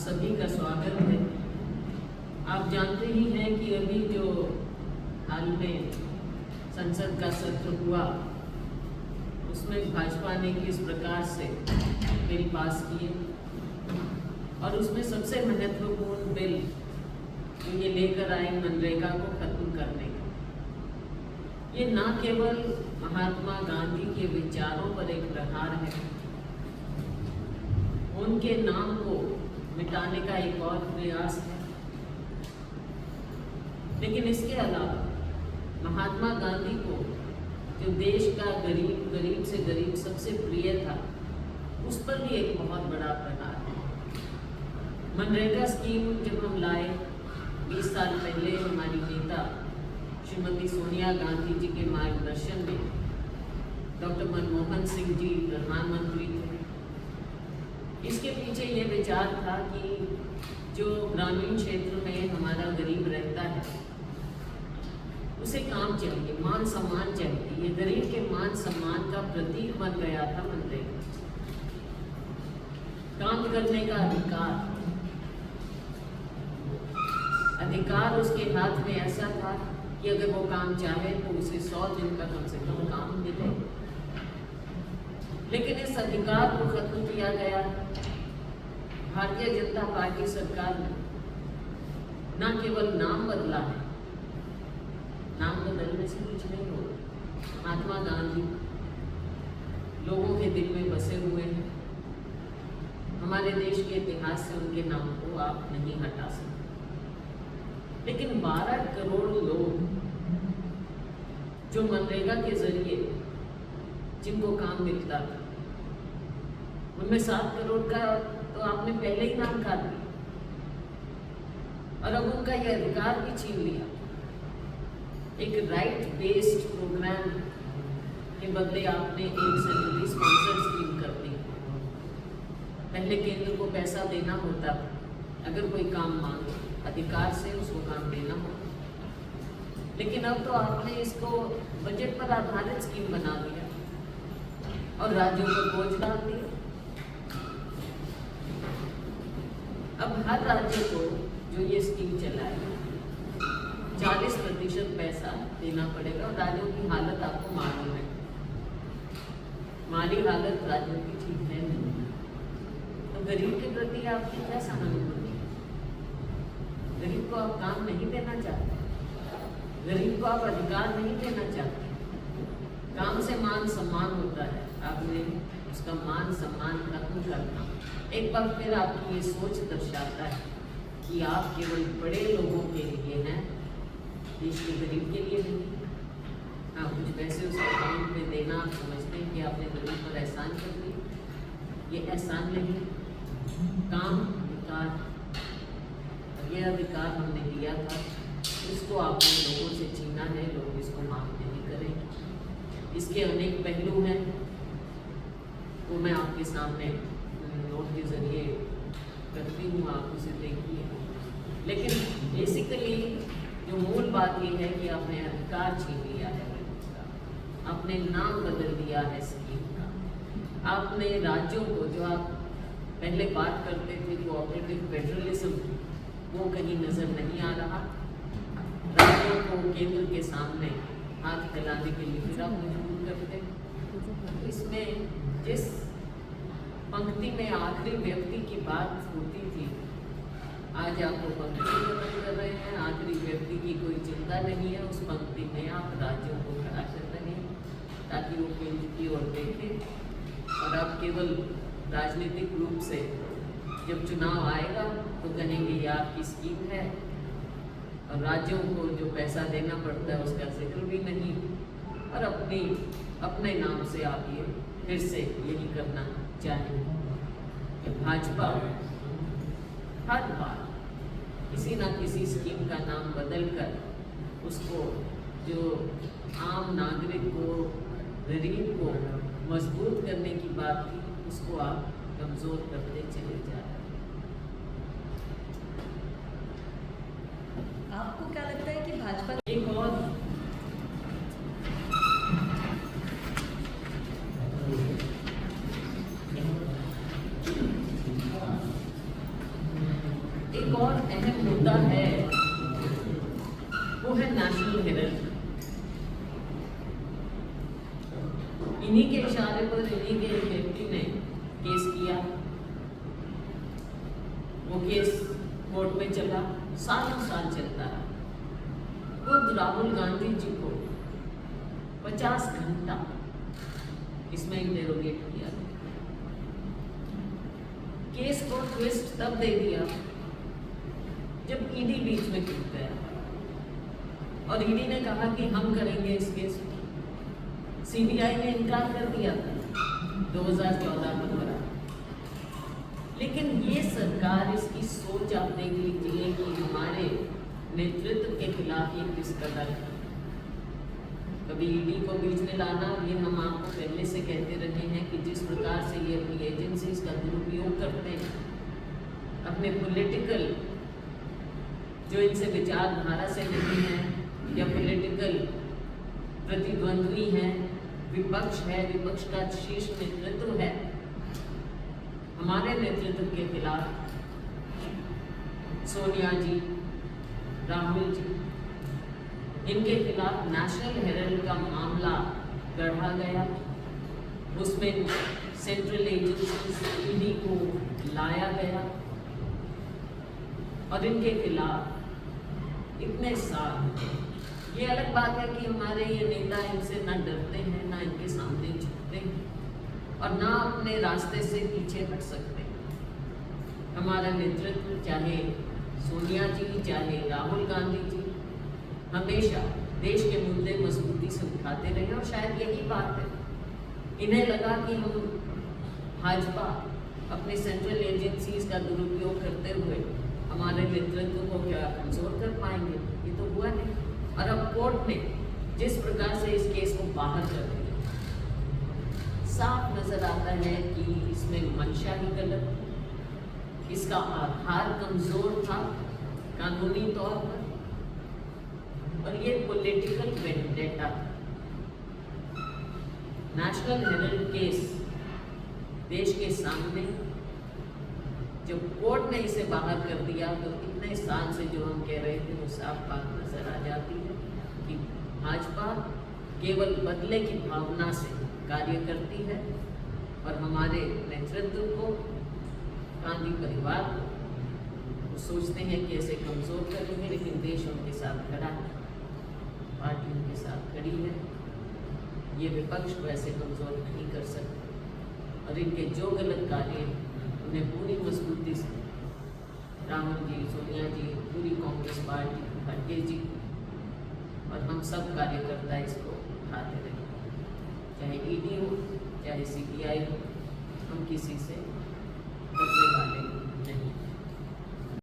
सभी का स्वागत है। आप जानते ही हैं कि अभी जो हाल में संसद का सत्र हुआ उसमें भाजपा ने किस प्रकार से बिल पास किए और उसमें सबसे महत्वपूर्ण बिल जो ये लेकर आए मनरेगा को खत्म करने का। ये न केवल महात्मा गांधी के विचारों पर एक प्रहार है, उनके नाम को मिटाने का एक और प्रयास है, लेकिन इसके अलावा महात्मा गांधी को जो देश का गरीब से गरीब सबसे प्रिय था, उस पर भी एक बहुत बड़ा प्रहार है। मनरेगा स्कीम जब हम लाए 20 साल पहले, हमारी नेता श्रीमती सोनिया गांधी जी के मार्गदर्शन में डॉक्टर मनमोहन सिंह जी प्रधानमंत्री थे। इसके पीछे ये विचार था कि जो ग्रामीण क्षेत्र में हमारा गरीब रहता है उसे काम चाहिए, मान सम्मान चाहिए। ये गरीब के मान सम्मान का प्रतीक बन गया था मनरेगा। काम करने का अधिकार उसके हाथ में ऐसा था कि अगर वो काम चाहे तो उसे 100 दिन का कम से कम काम मिले। लेकिन इस अधिकार को खत्म किया गया। भारतीय जनता पार्टी सरकार ने न केवल नाम बदला है, नाम बदलने से कुछ नहीं होगा। महात्मा गांधी लोगों के दिल में बसे हुए हैं। हमारे देश के इतिहास से उनके नाम को आप नहीं हटा सकते। लेकिन 12 करोड़ लोग जो मनरेगा के जरिए जिनको काम मिलता था, उनमें 7 करोड़ का तो आपने पहले ही नाम काट दिया और अब उनका यह अधिकार भी छीन लिया। एक राइट बेस्ड प्रोग्राम के बदले आपने एक सेंट्रली स्पॉन्सर्ड स्कीम कर दी। पहले केंद्र को पैसा देना होता था, अगर कोई काम मांगे अधिकार से उसको काम देना होता, लेकिन अब तो आपने इसको बजट पर आधारित स्कीम बना दिया और राज्यों पर बोझ डाल दिया। अब हर राज्य को जो ये स्कीम चलाए 40% पैसा देना पड़ेगा और राज्यों की हालत आपको मालूम है, माली हालत राज्यों की ठीक है नहीं। तो गरीब के प्रति आपकी क्या सहानुभूति? गरीब को आप काम नहीं देना चाहते, गरीब को आप अधिकार नहीं देना चाहते। काम से मान सम्मान होता है, आपने उसका मान सम्मान खत्म करना एक बार फिर आपकी ये सोच दर्शाता है कि आप केवल बड़े लोगों के लिए हैं, देश के गरीब के लिए नहीं। हाँ, कुछ पैसे उसके अकाउंट में देना आप समझते हैं कि आपने गरीब पर एहसान कर दिया। ये एहसान नहीं, काम अधिकार, ये अधिकार हमने दिया था, इसको आपने लोगों से छीना है। लोग इसको माफ नहीं करें। इसके अनेक पहलू हैं, वो मैं आपके सामने नोट के जरिए करती हूँ, आप उसे देखिए। लेकिन बेसिकली जो मूल बात ये है कि आपने अधिकार छीन लिया है, आपने नाम बदल दिया है स्कीम का। आपने राज्यों को, जो आप पहले बात करते थे कोऑपरेटिव फेडरलिज्म, वो कहीं नजर नहीं आ रहा। राज्यों को केंद्र के सामने हाथ फैलाने के लिए फिर आप मजबूर करते। इसमें जिस पंक्ति में आखिरी व्यक्ति की बात होती थी, आज आप वो पंक्ति खत्म कर रहे हैं। आखिरी व्यक्ति की कोई चिंता नहीं है, उस पंक्ति में आप राज्यों को खड़ा कर रहे हैं ताकि वो केंद्र की ओर देखें। और आप केवल राजनीतिक रूप से जब चुनाव आएगा तो कहेंगे ये आपकी स्कीम है, और राज्यों को जो पैसा देना पड़ता है उसका जिक्र भी नहीं, और अपने नाम से आप ये फिर से यही करना चाहेंगे। भाजपा हर बार किसी न किसी स्कीम का नाम बदलकर उसको, जो आम नागरिक को, गरीब को मजबूत करने की बात थी, उसको आप कमजोर करते चले जा रहे हैं। आपको क्या लगता है कि भाजपा एक और एक और अहम मुद्दा है, वो है नेशनल हेराल्ड। इन्हीं के इशारे पर इन्हीं के एक व्यक्ति ने केस किया। वो केस कोर्ट में चला, सालों साल चलता है। खुद राहुल गांधी जी को 50 घंटा इसमें इंटेरोगेट किया। केस को ट्विस्ट तब दे दिया जब ईडी बीच में घुस गया और ईडी ने कहा कि हम करेंगे इस केस को। सीबीआई ने इनकार कर दिया था 2014 में करा। लेकिन ये सरकार, इसकी सोच आप देख लीजिए कि हमारे नेतृत्व के खिलाफ ये किस कदर है। कभी ईडी को बीच में लाना, ये हम आपको पहले से कहते रहे हैं कि जिस प्रकार से ये अपनी एजेंसीज का दुरुपयोग करते हैं, अपने पॉलिटिकल जो इनसे विचारधारा से नहीं है या पॉलिटिकल प्रतिद्वंद्वी हैं, विपक्ष है, विपक्ष का शीर्ष नेतृत्व है, हमारे नेतृत्व के खिलाफ सोनिया जी, राहुल जी, इनके खिलाफ नेशनल हेराल्ड का मामला गढ़ा गया। उसमें सेंट्रल एजेंसी ईडी को लाया गया और इनके खिलाफ इतने साल। ये अलग बात है कि हमारे ये नेता इनसे ना डरते हैं, ना इनके सामने झुकते हैं और ना अपने रास्ते से पीछे हट सकते हैं। हमारा नेतृत्व, चाहे सोनिया जी, चाहे राहुल गांधी जी, हमेशा देश के मुद्दे मजबूती से उठाते रहे और शायद यही बात है, इन्हें लगा कि हम भाजपा अपने सेंट्रल एजेंसीज का दुरुपयोग करते हुए हमारे नेतृत्व को क्या कमजोर कर पाएंगे। ये तो हुआ नहीं। और अब कोर्ट ने जिस प्रकार से इस केस को बाहर कर दिया, साफ नजर आता है कि इसमें मंशा ही गलत थी, इसका आधार कमजोर था कानूनी तौर पर, और ये political vendetta. National Herald case देश के सामने जब कोर्ट ने इसे बाहर कर दिया तो इतने साल से जो हम कह रहे थे वो साफ बात नजर आ जाती है कि भाजपा केवल बदले की भावना से कार्य करती है और हमारे नेतृत्व को, गांधी परिवार को, वो सोचते हैं कि ऐसे कमजोर करेंगे, लेकिन देश उनके साथ खड़ा है, पार्टी उनके साथ खड़ी है। ये विपक्ष को ऐसे कमजोर नहीं कर सकते और इनके जो गलत कार्य हैं उन्हें पूरी मजबूती से राहुल जी, सोनिया जी, पूरी कांग्रेस पार्टी, खड़गे जी और हम सब कार्यकर्ता इसको उठाते रहे, चाहे ईडी हो, चाहे सीबीआई हो, हम किसी से